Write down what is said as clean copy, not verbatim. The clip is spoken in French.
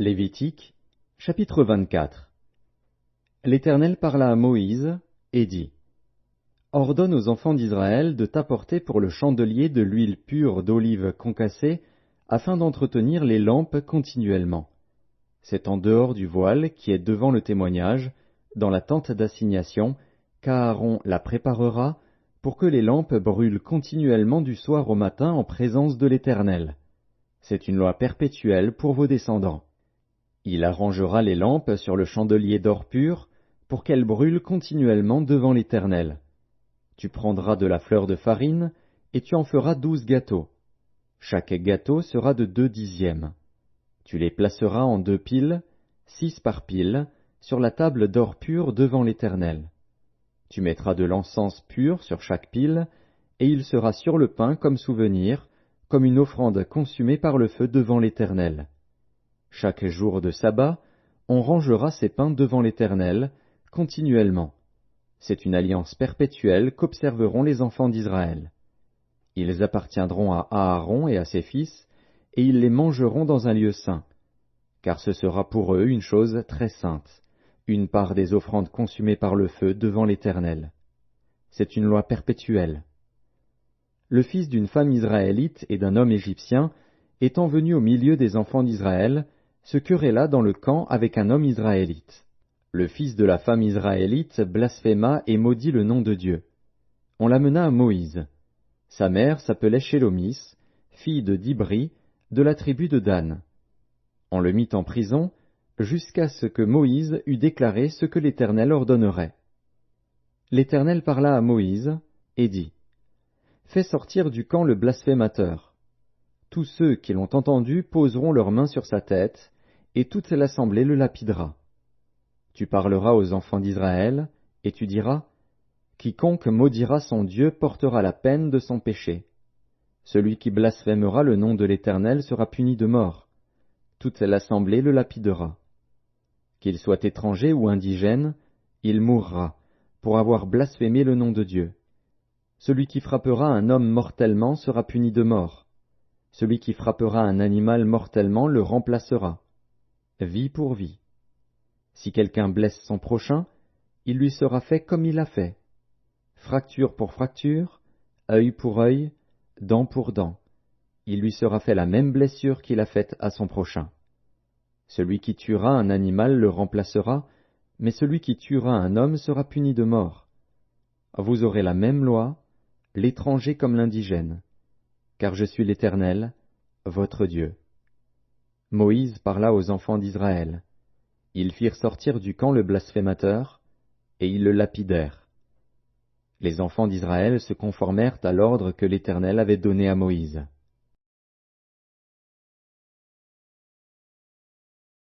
Lévitique, chapitre 24. L'Éternel parla à Moïse et dit: Ordonne aux enfants d'Israël de t'apporter pour le chandelier de l'huile pure d'olive concassée, afin d'entretenir les lampes continuellement. C'est en dehors du voile qui est devant le témoignage, dans la tente d'assignation, qu'Aaron la préparera, pour que les lampes brûlent continuellement du soir au matin en présence de l'Éternel. C'est une loi perpétuelle pour vos descendants. Il arrangera les lampes sur le chandelier d'or pur, pour qu'elles brûlent continuellement devant l'Éternel. Tu prendras de la fleur de farine, et tu en feras 12 gâteaux. Chaque gâteau sera de 2/10. Tu les placeras en 2 piles, 6 par pile, sur la table d'or pur devant l'Éternel. Tu mettras de l'encens pur sur chaque pile, et il sera sur le pain comme souvenir, comme une offrande consumée par le feu devant l'Éternel. Chaque jour de sabbat, on rangera ces pains devant l'Éternel, continuellement. C'est une alliance perpétuelle qu'observeront les enfants d'Israël. Ils appartiendront à Aaron et à ses fils, et ils les mangeront dans un lieu saint. Car ce sera pour eux une chose très sainte, une part des offrandes consumées par le feu devant l'Éternel. C'est une loi perpétuelle. Le fils d'une femme israélite et d'un homme égyptien, étant venu au milieu des enfants d'Israël, se querella dans le camp avec un homme israélite. Le fils de la femme israélite blasphéma et maudit le nom de Dieu. On l'amena à Moïse. Sa mère s'appelait Shélomis, fille de Dibri, de la tribu de Dan. On le mit en prison, jusqu'à ce que Moïse eût déclaré ce que l'Éternel ordonnerait. L'Éternel parla à Moïse, et dit: Fais sortir du camp le blasphémateur. Tous ceux qui l'ont entendu poseront leurs mains sur sa tête, et toute l'assemblée le lapidera. Tu parleras aux enfants d'Israël, et tu diras: Quiconque maudira son Dieu portera la peine de son péché. Celui qui blasphémera le nom de l'Éternel sera puni de mort. Toute l'assemblée le lapidera. Qu'il soit étranger ou indigène, il mourra, pour avoir blasphémé le nom de Dieu. Celui qui frappera un homme mortellement sera puni de mort. Celui qui frappera un animal mortellement le remplacera. Vie pour vie. Si quelqu'un blesse son prochain, il lui sera fait comme il a fait. Fracture pour fracture, œil pour œil, dent pour dent. Il lui sera fait la même blessure qu'il a faite à son prochain. Celui qui tuera un animal le remplacera, mais celui qui tuera un homme sera puni de mort. Vous aurez la même loi, l'étranger comme l'indigène, car je suis l'Éternel, votre Dieu. Moïse parla aux enfants d'Israël. Ils firent sortir du camp le blasphémateur, et ils le lapidèrent. Les enfants d'Israël se conformèrent à l'ordre que l'Éternel avait donné à Moïse.